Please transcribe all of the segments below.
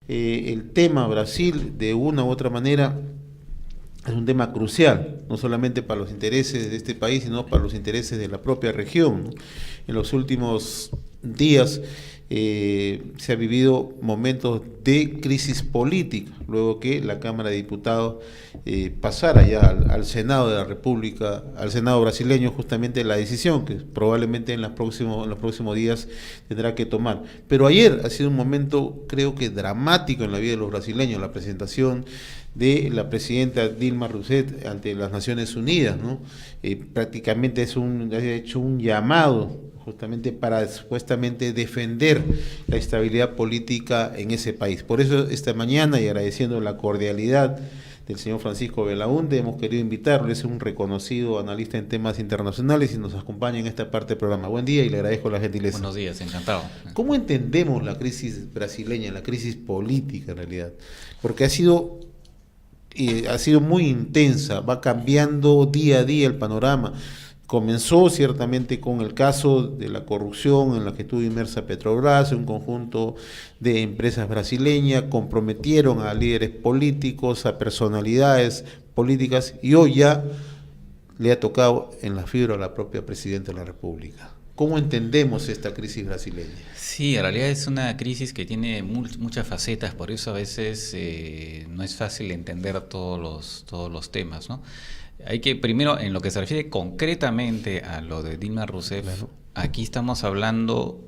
el tema Brasil, de una u otra manera, es un tema crucial, no solamente para los intereses de este país, sino para los intereses de la propia región, ¿no? En los últimos días se ha vivido momentos de crisis política, luego que la Cámara de Diputados pasara ya al Senado de la República, al Senado brasileño, justamente la decisión que probablemente en los próximos días tendrá que tomar. Pero ayer ha sido un momento, creo que dramático en la vida de los brasileños, la presentación de la presidenta Dilma Rousseff ante las Naciones Unidas, ¿no? Prácticamente ha hecho un llamado justamente para supuestamente defender la estabilidad política en ese país. Por eso esta mañana, y agradeciendo la cordialidad del señor Francisco Belaúnde, hemos querido invitarlo. Es un reconocido analista en temas internacionales y nos acompaña en esta parte del programa. Buen día y le agradezco la gentileza. Buenos días, encantado. ¿Cómo entendemos la crisis brasileña, la crisis política en realidad? Porque ha sido muy intensa, va cambiando día a día el panorama. Comenzó ciertamente con el caso de la corrupción en la que estuvo inmersa Petrobras, un conjunto de empresas brasileñas comprometieron a líderes políticos, a personalidades políticas, y hoy ya le ha tocado en la fibra a la propia presidenta de la República. ¿Cómo entendemos esta crisis brasileña? Sí, en realidad es una crisis que tiene muchas facetas, por eso a veces no es fácil entender todos los temas, ¿no? Hay que, primero, en lo que se refiere concretamente a lo de Dilma Rousseff, claro, aquí estamos hablando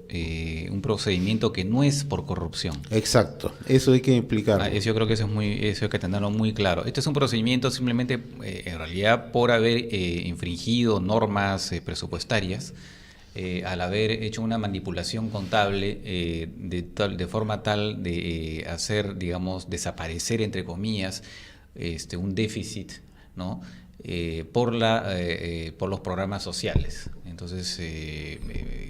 un procedimiento que no es por corrupción. Exacto, eso hay que explicarlo. Yo creo que eso hay que tenerlo muy claro. Este es un procedimiento simplemente, en realidad, por haber infringido normas presupuestarias, al haber hecho una manipulación contable de forma tal de hacer, digamos, desaparecer, entre comillas, un déficit, ¿no? Por los programas sociales. Entonces,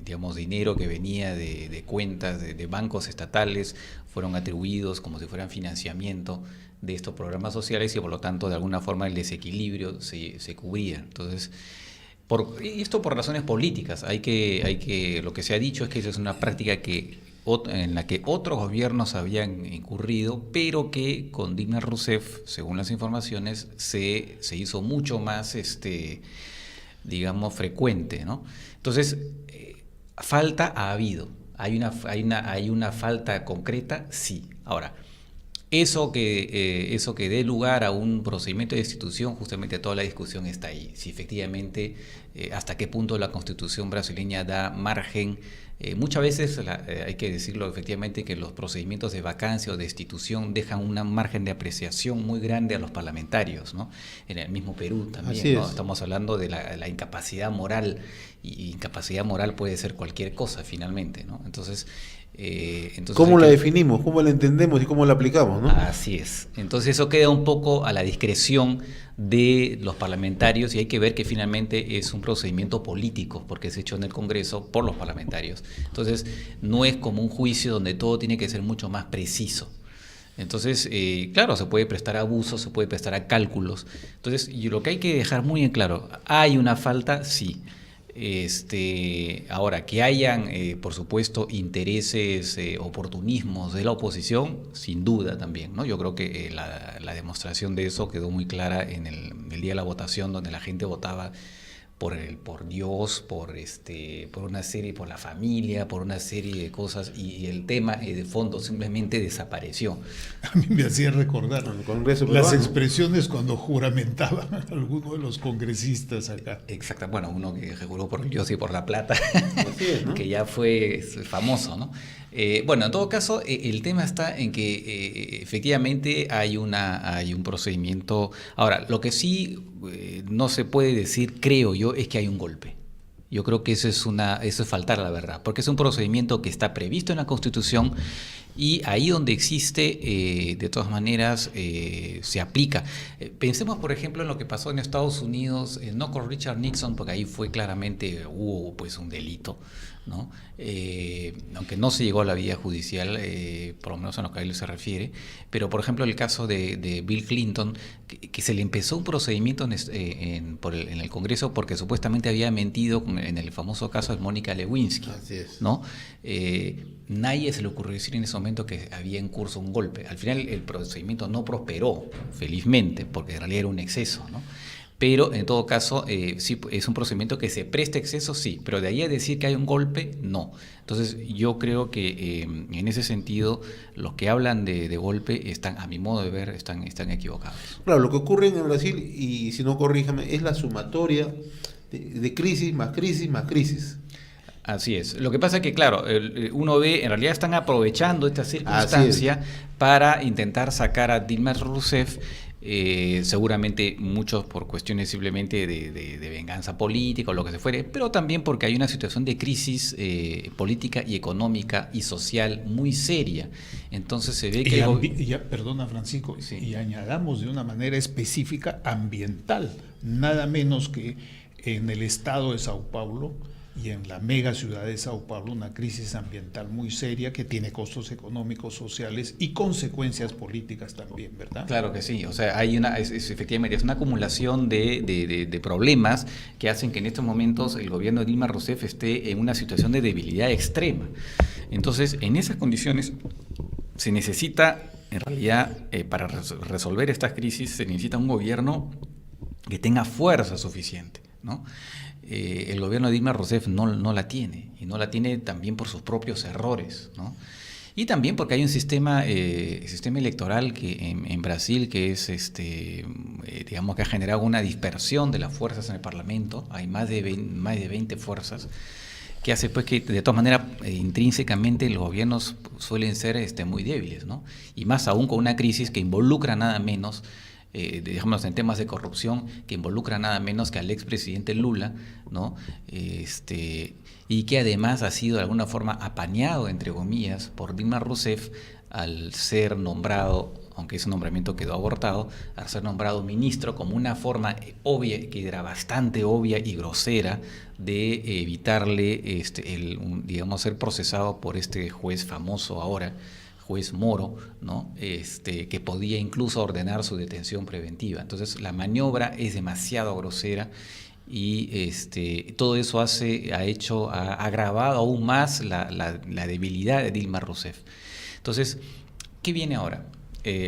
digamos, dinero que venía de cuentas de bancos estatales fueron atribuidos como si fueran financiamiento de estos programas sociales y por lo tanto de alguna forma el desequilibrio se cubría. Entonces, y esto por razones políticas. Lo que se ha dicho es que esa es una práctica en la que otros gobiernos habían incurrido, pero que con Dilma Rousseff, según las informaciones, se hizo mucho más, digamos, frecuente, ¿no? Entonces, falta ha habido. Hay una falta concreta, sí. Ahora, eso que dé lugar a un procedimiento de destitución, justamente toda la discusión está ahí. Si efectivamente, hasta qué punto la Constitución brasileña da margen. Muchas veces, hay que decirlo efectivamente, que los procedimientos de vacancia o de destitución dejan un margen de apreciación muy grande a los parlamentarios, ¿no? En el mismo Perú también, ¿no? Estamos hablando de la incapacidad moral, y incapacidad moral puede ser cualquier cosa finalmente, ¿no? Entonces ¿cómo la definimos? ¿Cómo la entendemos y cómo la aplicamos, ¿no? Así es. Entonces eso queda un poco a la discreción de los parlamentarios y hay que ver que finalmente es un procedimiento político porque es hecho en el Congreso por los parlamentarios. Entonces no es como un juicio donde todo tiene que ser mucho más preciso. Entonces, claro, se puede prestar a abusos, se puede prestar a cálculos. Entonces, lo que hay que dejar muy en claro, ¿hay una falta? Sí. Ahora, que hayan, por supuesto, intereses, oportunismos de la oposición, sin duda también, ¿no? Yo creo que la demostración de eso quedó muy clara en el día de la votación, donde la gente votaba por Dios, por una serie, por la familia, por una serie de cosas, y el tema de fondo simplemente desapareció. A mí me hacía recordar las expresiones cuando juramentaban a alguno de los congresistas acá. Exacto, bueno, uno que juró por Dios y por la plata, así es, ¿no? Que ya fue famoso, ¿no? Bueno, en todo caso, el tema está en que efectivamente hay un procedimiento. Ahora, lo que sí no se puede decir, creo yo, es que hay un golpe. Yo creo que eso es faltar a la verdad, porque es un procedimiento que está previsto en la Constitución y ahí donde existe, de todas maneras, se aplica. Pensemos, por ejemplo, en lo que pasó en Estados Unidos, no con Richard Nixon, porque ahí hubo pues un delito, ¿no? Aunque no se llegó a la vía judicial, por lo menos en lo que a él se refiere, pero por ejemplo el caso de Bill Clinton, que se le empezó un procedimiento en el Congreso porque supuestamente había mentido en el famoso caso de Mónica Lewinsky, ¿no? Nadie se le ocurrió decir en ese momento momento que había en curso un golpe. Al final el procedimiento no prosperó, felizmente, porque en realidad era un exceso, ¿no? Pero en todo caso, sí, es un procedimiento que se presta exceso, sí, pero de ahí a decir que hay un golpe, no. Entonces yo creo que en ese sentido los que hablan de golpe están, a mi modo de ver, están equivocados. Claro, lo que ocurre en Brasil, y si no corríjame, es la sumatoria de crisis más crisis más crisis. Así es. Lo que pasa es que, claro, uno ve, en realidad están aprovechando esta circunstancia para intentar sacar a Dilma Rousseff, seguramente muchos por cuestiones simplemente de venganza política o lo que se fuere, pero también porque hay una situación de crisis política y económica y social muy seria. Entonces se ve que... Perdona, Francisco, sí. Y añadamos de una manera específica ambiental, nada menos que en el estado de Sao Paulo y en la mega ciudad de Sao Paulo una crisis ambiental muy seria que tiene costos económicos, sociales y consecuencias políticas también, ¿verdad? Claro que sí, o sea, hay efectivamente es una acumulación de problemas que hacen que en estos momentos el gobierno de Dilma Rousseff esté en una situación de debilidad extrema. Entonces, en esas condiciones se necesita, en realidad, para resolver estas crisis, se necesita un gobierno que tenga fuerza suficiente, ¿no? El gobierno de Dilma Rousseff no la tiene, y no la tiene también por sus propios errores, ¿no? Y también porque hay un sistema electoral que en Brasil que es digamos que ha generado una dispersión de las fuerzas en el Parlamento. Hay más de 20 fuerzas, que hace pues que de todas maneras intrínsecamente los gobiernos suelen ser muy débiles, ¿no? Y más aún con una crisis que involucra nada menos, digamos en temas de corrupción, que involucra nada menos que al expresidente Lula, ¿no? Y que además ha sido de alguna forma apañado, entre comillas, por Dilma Rousseff al ser nombrado, aunque ese nombramiento quedó abortado, al ser nombrado ministro como una forma obvia, que era bastante obvia y grosera, de evitarle, digamos, ser procesado por este juez famoso ahora, juez Moro, ¿no? Que podía incluso ordenar su detención preventiva. Entonces la maniobra es demasiado grosera y todo eso ha agravado aún más la debilidad de Dilma Rousseff. Entonces, ¿qué viene ahora?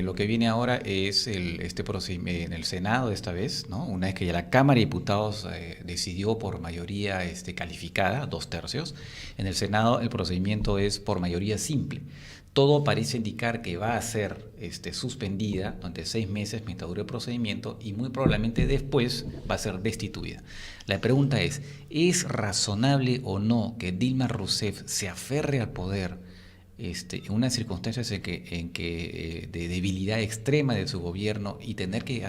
Lo que viene ahora es este procedimiento en el Senado esta vez, ¿no? Una vez que ya la Cámara de Diputados decidió por mayoría calificada, 2/3, en el Senado el procedimiento es por mayoría simple. Todo parece indicar que va a ser suspendida durante 6 meses mientras dure el procedimiento y muy probablemente después va a ser destituida. La pregunta ¿es razonable o no que Dilma Rousseff se aferre al poder en unas circunstancias en que de debilidad extrema de su gobierno y tener que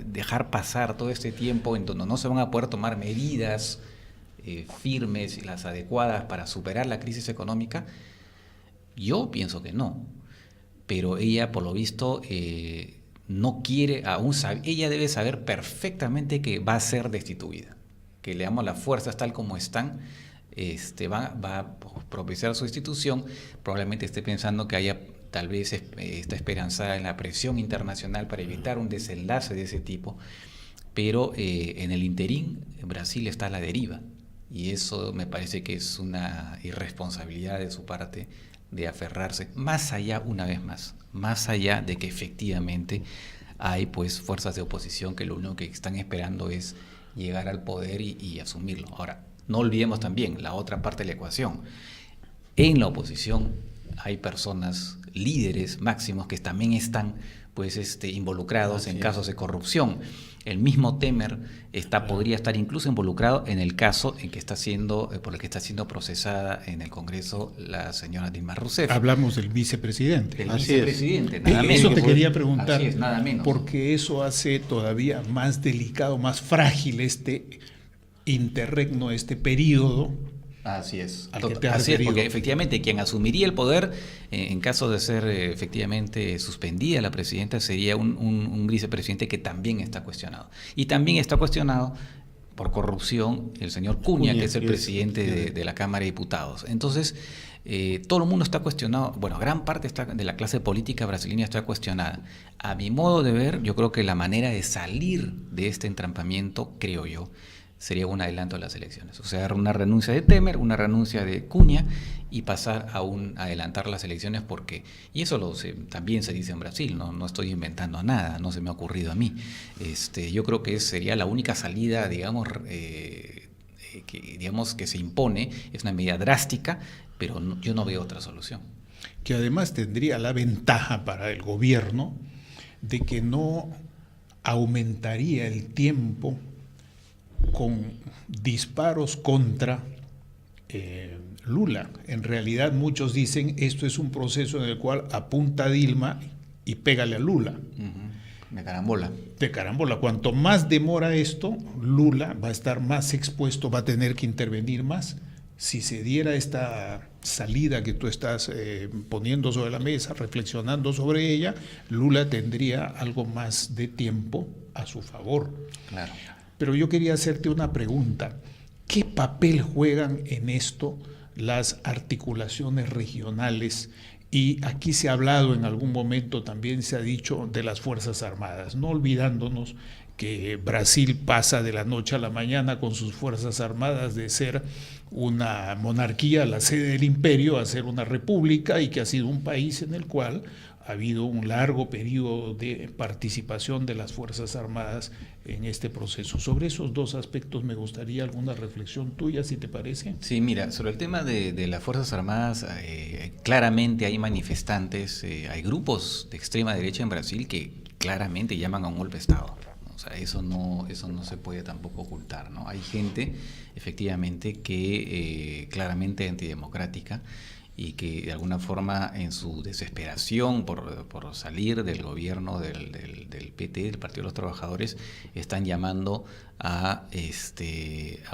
dejar pasar todo este tiempo en donde no se van a poder tomar medidas firmes y las adecuadas para superar la crisis económica? Yo pienso que no, pero ella por lo visto no quiere aún saber, ella debe saber perfectamente que va a ser destituida, que las fuerzas tal como están, va a propiciar su destitución. Probablemente esté pensando que haya tal vez está esperanzada en la presión internacional para evitar un desenlace de ese tipo, pero en el interín Brasil está a la deriva y eso me parece que es una irresponsabilidad de su parte de aferrarse más allá, una vez más allá de que efectivamente hay pues fuerzas de oposición que lo único que están esperando es llegar al poder y asumirlo. Ahora, no olvidemos también la otra parte de la ecuación. En la oposición hay personas, líderes máximos que también están pues involucrados en casos de corrupción. El mismo Temer podría estar incluso involucrado en el caso en que por el que está siendo procesada en el Congreso la señora Dilma Rousseff. Hablamos del vicepresidente. El vicepresidente, nada menos. Eso te quería preguntar, así es, nada menos. Porque eso hace todavía más delicado, más frágil este interregno, este periodo. Así es. Así es, porque efectivamente quien asumiría el poder en caso de ser efectivamente suspendida la presidenta sería un vicepresidente que también está cuestionado. Y también está cuestionado por corrupción el señor Cunha, que es el presidente de la Cámara de Diputados. Entonces, todo el mundo está cuestionado. Bueno, gran parte de la clase política brasileña está cuestionada. A mi modo de ver, yo creo que la manera de salir de este entrampamiento, creo yo, sería un adelanto a las elecciones. O sea, una renuncia de Temer, una renuncia de Cunha y pasar a adelantar las elecciones porque, y eso también se dice en Brasil, no estoy inventando nada, no se me ha ocurrido a mí. Yo creo que sería la única salida, digamos, que se impone, es una medida drástica, pero yo no veo otra solución. Que además tendría la ventaja para el gobierno de que no aumentaría el tiempo con disparos contra Lula. En realidad muchos dicen esto es un proceso en el cual apunta a Dilma y pégale a Lula. De carambola. De carambola. Cuanto más demora esto, Lula va a estar más expuesto, va a tener que intervenir más. Si se diera esta salida que tú estás poniendo sobre la mesa, reflexionando sobre ella, Lula tendría algo más de tiempo a su favor. Claro. Pero yo quería hacerte una pregunta. ¿Qué papel juegan en esto las articulaciones regionales? Y aquí se ha hablado en algún momento, también se ha dicho de las Fuerzas Armadas, no olvidándonos que Brasil pasa de la noche a la mañana con sus Fuerzas Armadas de ser una monarquía, la sede del imperio, a ser una república, y que ha sido un país en el cual ha habido un largo periodo de participación de las Fuerzas Armadas en este proceso. Sobre esos dos aspectos me gustaría alguna reflexión tuya, si te parece. Sí, mira, sobre el tema de las Fuerzas Armadas, claramente hay manifestantes, hay grupos de extrema derecha en Brasil que claramente llaman a un golpe de Estado. O sea, eso no se puede tampoco ocultar, ¿no? Hay gente, efectivamente, que claramente antidemocrática y que de alguna forma en su desesperación por salir del gobierno del PT, del Partido de los Trabajadores, están llamando a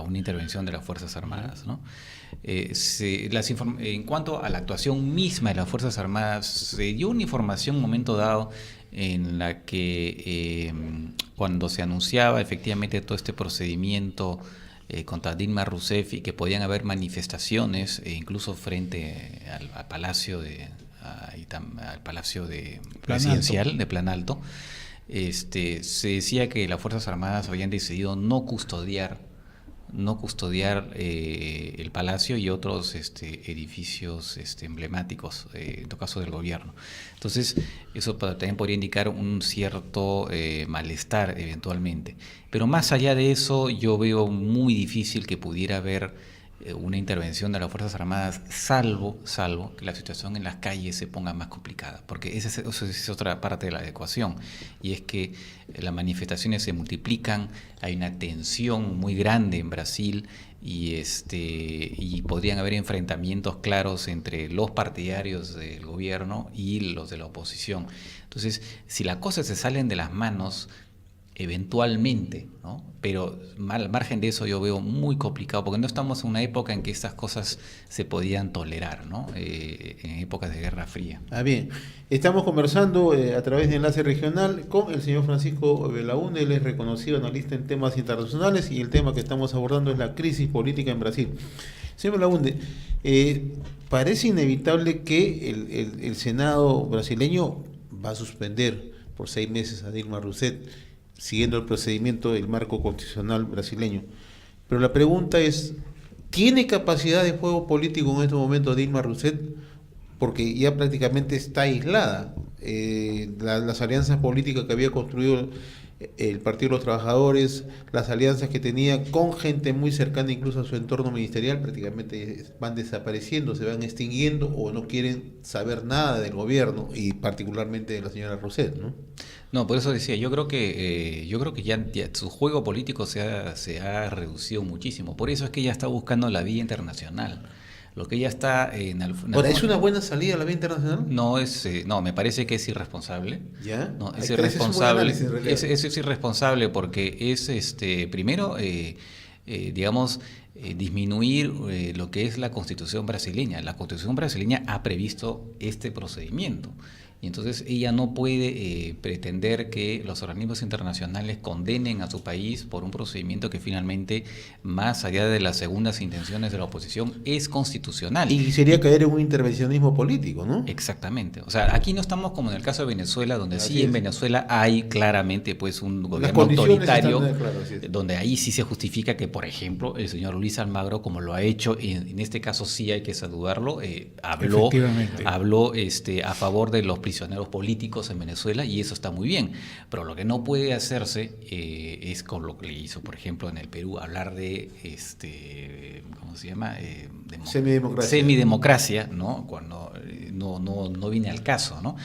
una intervención de las Fuerzas Armadas, ¿no? En cuanto a la actuación misma de las Fuerzas Armadas, se dio una información en un momento dado en la que cuando se anunciaba efectivamente todo este procedimiento contra Dilma Rousseff y que podían haber manifestaciones incluso frente al Palacio Presidencial de Planalto, se decía que las Fuerzas Armadas habían decidido no custodiar el Palacio y otros edificios emblemáticos, en todo caso del gobierno. Entonces, eso también podría indicar un cierto malestar eventualmente. Pero más allá de eso, yo veo muy difícil que pudiera haber una intervención de las Fuerzas Armadas, salvo que la situación en las calles se ponga más complicada, porque esa es otra parte de la ecuación, y es que las manifestaciones se multiplican, hay una tensión muy grande en Brasil y podrían haber enfrentamientos claros entre los partidarios del gobierno y los de la oposición. Entonces, si las cosas se salen de las manos, eventualmente, ¿no? Pero al margen de eso yo veo muy complicado, porque no estamos en una época en que estas cosas se podían tolerar, ¿no? En épocas de Guerra Fría. Bien, estamos conversando a través de Enlace Regional con el señor Francisco Belaúnde. Él es reconocido analista en temas internacionales y el tema que estamos abordando es la crisis política en Brasil. Señor Belaúnde, parece inevitable que el Senado brasileño va a suspender por 6 meses a Dilma Rousseff, siguiendo el procedimiento del marco constitucional brasileño. Pero la pregunta es, ¿tiene capacidad de juego político en este momento Dilma Rousseff? Porque ya prácticamente está aislada. Las alianzas políticas que había construido el Partido de los Trabajadores, las alianzas que tenía con gente muy cercana incluso a su entorno ministerial, prácticamente van desapareciendo, se van extinguiendo o no quieren saber nada del gobierno y particularmente de la señora Rousseff, ¿no? No, por eso decía, yo creo que ya su juego político se ha reducido muchísimo. Por eso es que ella está buscando la vía internacional. Lo que ella está Ahora, ¿es una buena salida a la vía internacional? No, me parece que es irresponsable. ¿Ya? No, es irresponsable. Es irresponsable porque es primero digamos disminuir lo que es la Constitución brasileña. La Constitución brasileña ha previsto este procedimiento. Y entonces ella no puede pretender que los organismos internacionales condenen a su país por un procedimiento que finalmente, más allá de las segundas intenciones de la oposición, es constitucional. Y sería caer en un intervencionismo político, ¿no? Exactamente. O sea, aquí no estamos como en el caso de Venezuela, donde Así sí en es. Venezuela hay claramente pues un gobierno condiciones autoritario, están claras, así es. donde ahí sí se justifica que, por ejemplo, el señor Luis Almagro, como lo ha hecho, en este caso sí hay que saludarlo, habló a favor de los prisioneros políticos en Venezuela, y eso está muy bien. Pero lo que no puede hacerse es con lo que le hizo, por ejemplo, en el Perú, hablar de ¿cómo se llama? Semidemocracia, ¿no? Cuando no viene al caso, ¿no?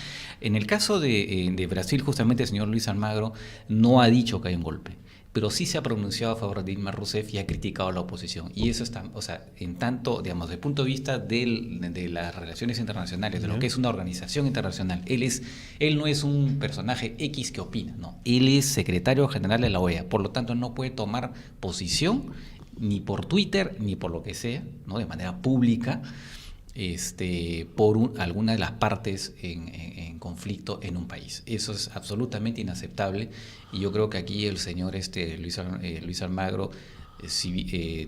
En el caso de Brasil, justamente el señor Luis Almagro no ha dicho que hay un golpe, pero sí se ha pronunciado a favor de Dilma Rousseff y ha criticado a la oposición. Y eso está, o sea, en tanto, digamos, desde el punto de vista de las relaciones internacionales, de lo que es una organización internacional, él no es un personaje X que opina, no. Él es secretario general de la OEA, por lo tanto no puede tomar posición ni por Twitter ni por lo que sea, ¿no? De manera pública, por alguna de las partes en conflicto en un país. Eso es absolutamente inaceptable, y yo creo que aquí el señor Luis Almagro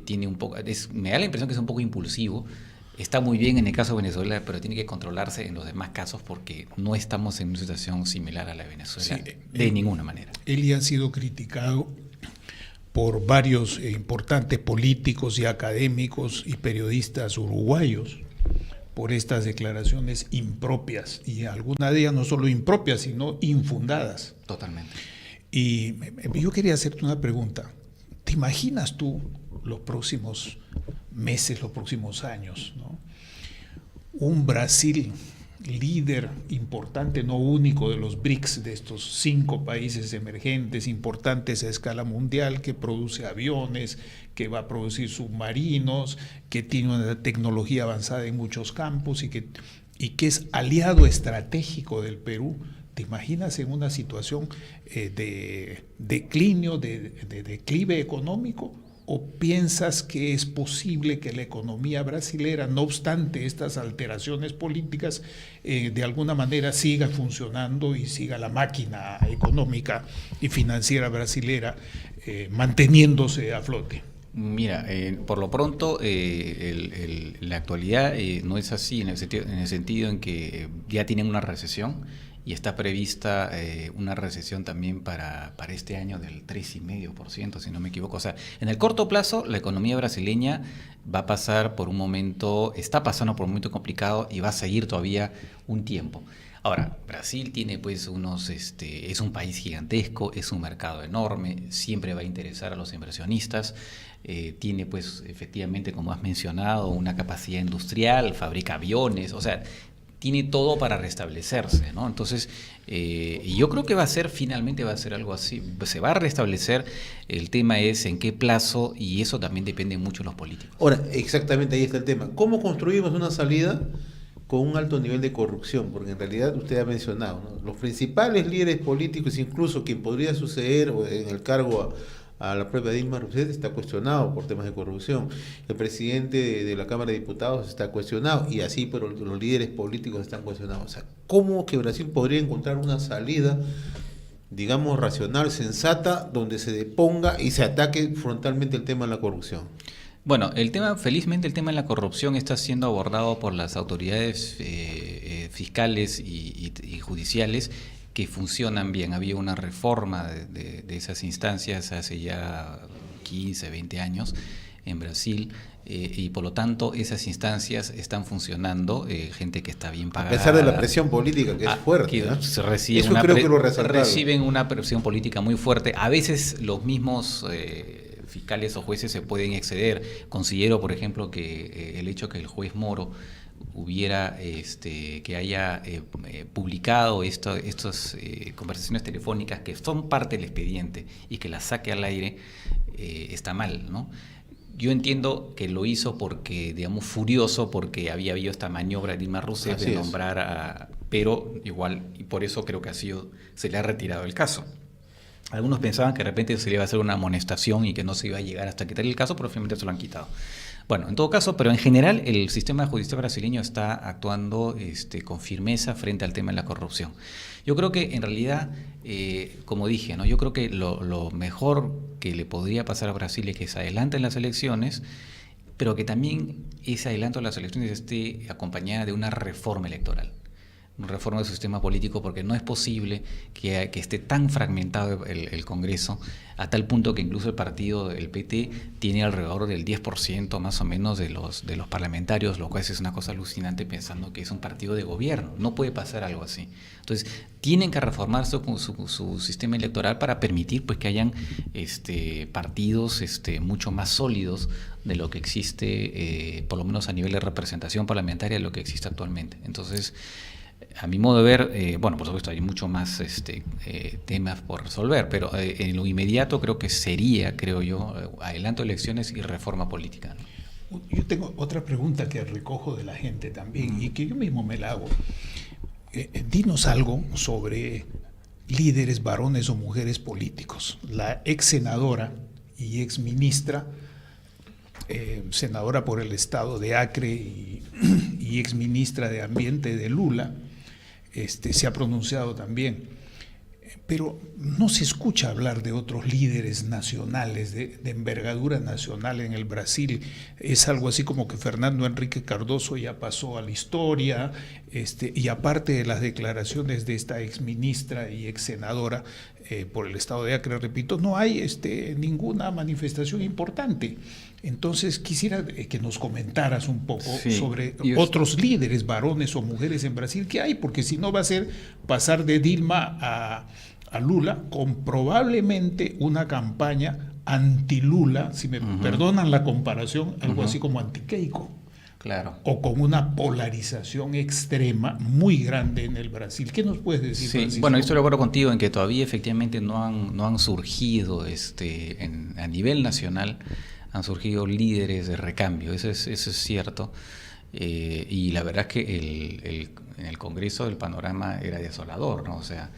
tiene un poco, me da la impresión que es un poco impulsivo. Está muy bien en el caso de Venezuela, pero tiene que controlarse en los demás casos, porque no estamos en una situación similar a la de Venezuela, de ninguna manera. Él ya ha sido criticado por varios importantes políticos y académicos y periodistas uruguayos por estas declaraciones impropias, y algunas de ellas no solo impropias, sino infundadas. Totalmente. Y yo quería hacerte una pregunta. ¿Te imaginas tú los próximos meses, los próximos años, ¿no? Un Brasil líder importante, no único de los BRICS, de estos 5 países emergentes importantes a escala mundial, que produce aviones, que va a producir submarinos, que tiene una tecnología avanzada en muchos campos y que es aliado estratégico del Perú? ¿Te imaginas en una situación de declinio, de declive económico? ¿O piensas que es posible que la economía brasilera, no obstante estas alteraciones políticas, de alguna manera siga funcionando y siga la máquina económica y financiera brasilera manteniéndose a flote? Mira, por lo pronto, la actualidad no es así, en el sentido en que ya tienen una recesión, y está prevista una recesión también para este año del 3,5%, si no me equivoco. O sea, en el corto plazo, la economía brasileña va a pasar por un momento, está pasando por un momento complicado, y va a seguir todavía un tiempo. Ahora, Brasil tiene pues es un país gigantesco, es un mercado enorme, siempre va a interesar a los inversionistas, tiene pues efectivamente, como has mencionado, una capacidad industrial, fabrica aviones, o sea, tiene todo para restablecerse, ¿no? Entonces, yo creo que finalmente va a ser algo así, se va a restablecer. El tema es en qué plazo, y eso también depende mucho de los políticos. Ahora, exactamente ahí está el tema. ¿Cómo construimos una salida con un alto nivel de corrupción? Porque en realidad usted ha mencionado, ¿no? Los principales líderes políticos, incluso quien podría suceder en el cargo a la propia Dilma Rousseff, está cuestionado por temas de corrupción. El presidente de la Cámara de Diputados está cuestionado, y así, pero los líderes políticos están cuestionados. O sea, ¿cómo que Brasil podría encontrar una salida, digamos, racional, sensata, donde se deponga y se ataque frontalmente el tema de la corrupción? Bueno, felizmente el tema de la corrupción está siendo abordado por las autoridades fiscales y judiciales, que funcionan bien. Había una reforma de esas instancias hace ya 15, 20 años en Brasil, y por lo tanto esas instancias están funcionando, gente que está bien pagada. A pesar de la presión política, que es fuerte. Que se reciben una presión política muy fuerte. A veces los mismos fiscales o jueces se pueden exceder. Considero, por ejemplo, que el hecho que el juez Moro que haya publicado estas conversaciones telefónicas, que son parte del expediente, y que las saque al aire, está mal, ¿no? Yo entiendo que lo hizo porque, digamos, furioso, porque había habido esta maniobra de Dilma Rousseff de nombrar pero igual, y por eso creo que se le ha retirado el caso. Algunos pensaban que de repente se le iba a hacer una amonestación y que no se iba a llegar hasta quitar el caso, pero finalmente se lo han quitado. Bueno, en todo caso, pero en general el sistema judicial brasileño está actuando con firmeza frente al tema de la corrupción. Yo creo que en realidad, como dije, ¿no? Yo creo que lo mejor que le podría pasar a Brasil es que se adelanten las elecciones, pero que también ese adelanto de las elecciones esté acompañada de una reforma electoral. Una reforma del sistema político, porque no es posible que esté tan fragmentado el Congreso, a tal punto que incluso el PT, tiene alrededor del 10% más o menos de los parlamentarios, lo cual es una cosa alucinante pensando que es un partido de gobierno. No puede pasar algo así. Entonces, tienen que reformar su sistema electoral para permitir pues que hayan partidos mucho más sólidos de lo que existe, por lo menos a nivel de representación parlamentaria, de lo que existe actualmente. Entonces, a mi modo de ver, bueno, por supuesto hay mucho más temas por resolver, pero en lo inmediato creo yo, adelanto de elecciones y reforma política, ¿no? Yo tengo otra pregunta que recojo de la gente también y que yo mismo me la hago. Dinos algo sobre líderes, varones o mujeres políticos. La ex senadora y ex ministra, senadora por el estado de Acre y ex ministra de Ambiente de Lula, se ha pronunciado también, pero no se escucha hablar de otros líderes nacionales, de envergadura nacional en el Brasil. Es algo así como que Fernando Henrique Cardoso ya pasó a la historia, y aparte de las declaraciones de esta exministra y ex senadora por el estado de Acre, repito, no hay ninguna manifestación importante. Entonces quisiera que nos comentaras un poco sobre otros líderes, varones o mujeres en Brasil que hay, porque si no va a ser pasar de Dilma a Lula con probablemente una campaña anti-Lula, si me perdonan la comparación, algo así como anti-Keiko. Claro. O con una polarización extrema muy grande en el Brasil. ¿Qué nos puedes decir, Francisco? Bueno, estoy de acuerdo contigo en que todavía efectivamente no han surgido a nivel nacional, han surgido líderes de recambio, eso es cierto. Y la verdad es que en el Congreso el panorama era desolador, ¿no? O sea,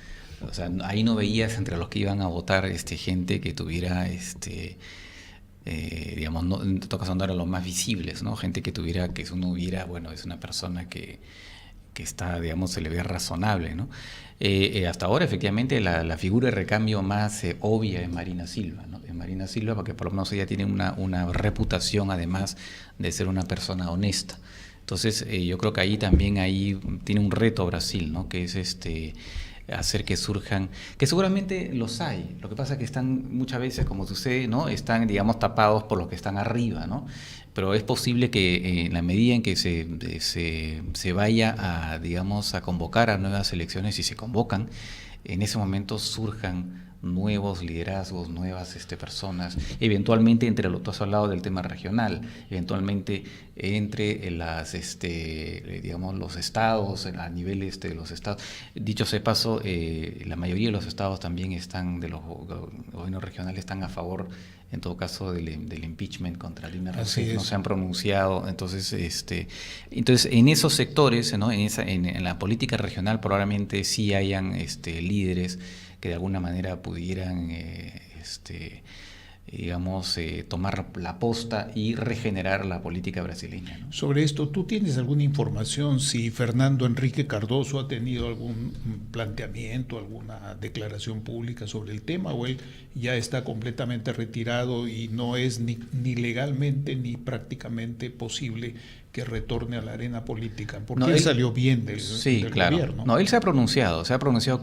ahí no veías entre los que iban a votar gente que tuviera digamos, no, en todo caso no eran los más visibles, ¿no? Gente que uno hubiera, bueno, es una persona que está, digamos, se le ve razonable, ¿no? Hasta ahora, efectivamente, la figura de recambio más obvia es Marina Silva, ¿no? Es Marina Silva, porque por lo menos ella tiene una reputación, además de ser una persona honesta. Entonces, yo creo que ahí tiene un reto Brasil, ¿no? Que es hacer que surjan, que seguramente los hay. Lo que pasa es que están muchas veces, como sucede, ¿no? Están, digamos, tapados por los que están arriba, ¿no? Pero es posible que en la medida en que se vaya a, digamos, a convocar a nuevas elecciones, y se convocan, en ese momento surjan nuevos liderazgos, nuevas personas, eventualmente tú has hablado del tema regional, eventualmente entre digamos, los estados, a nivel de los estados. Dicho sea de paso, la mayoría de los estados también de los gobiernos regionales están a favor, en todo caso, del impeachment contra Dilma Rousseff, no se han pronunciado. Entonces, en esos sectores, ¿no? en la política regional probablemente sí hayan líderes que de alguna manera pudieran, digamos, tomar la posta y regenerar la política brasileña, ¿no? Sobre esto, ¿tú tienes alguna información si Fernando Henrique Cardoso ha tenido algún planteamiento, alguna declaración pública sobre el tema, o él ya está completamente retirado y no es ni legalmente ni prácticamente posible que retorne a la arena política? Porque él salió bien del gobierno. No, él se ha pronunciado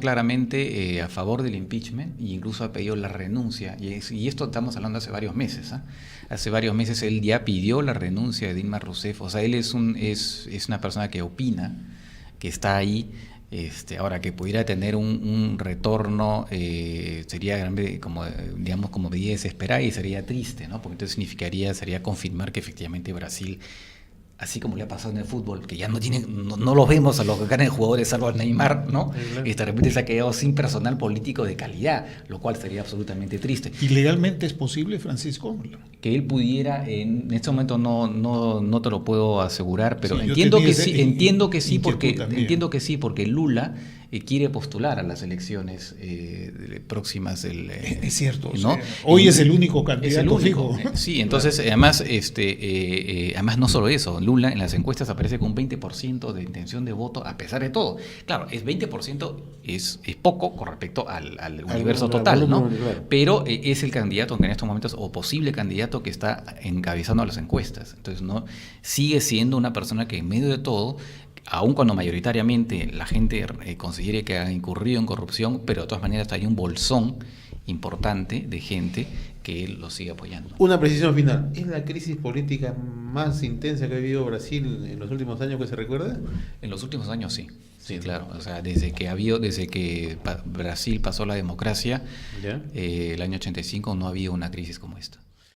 claramente a favor del impeachment, e incluso ha pedido la renuncia, y esto estamos hablando hace varios meses, ¿eh? Hace varios meses él ya pidió la renuncia de Dilma Rousseff. O sea, él es una persona que opina, que está ahí. Ahora, que pudiera tener un retorno sería, como medida desesperada, y sería triste, ¿no? Porque entonces sería confirmar que efectivamente Brasil, así como le ha pasado en el fútbol, que ya no los vemos a los grandes jugadores, salvo al Neymar, ¿no? De repente se ha quedado sin personal político de calidad, lo cual sería absolutamente triste. ¿Y legalmente es posible, Francisco? Que él pudiera, en este momento no te lo puedo asegurar, pero entiendo que sí, porque Lula quiere postular a las elecciones próximas. Es cierto, ¿no? Hoy es el único Es candidato el único. fijo. Sí, entonces además, además no solo eso, Lula en las encuestas aparece con un 20% de intención de voto a pesar de todo. Claro, es 20% es poco con respecto al universo total, ¿no? Claro. Pero es el candidato que en estos momentos, o posible candidato que está encabezando las encuestas. Entonces, no sigue siendo una persona que en medio de todo, aun cuando mayoritariamente la gente considere que ha incurrido en corrupción, pero de todas maneras hay un bolsón importante de gente que él lo sigue apoyando. Una precisión final. ¿Es la crisis política más intensa que ha vivido Brasil en los últimos años que se recuerda? En los últimos años sí. Sí, Sí. claro. O sea, desde que Brasil pasó la democracia, ¿Ya? el año 85 no ha habido una crisis como esta.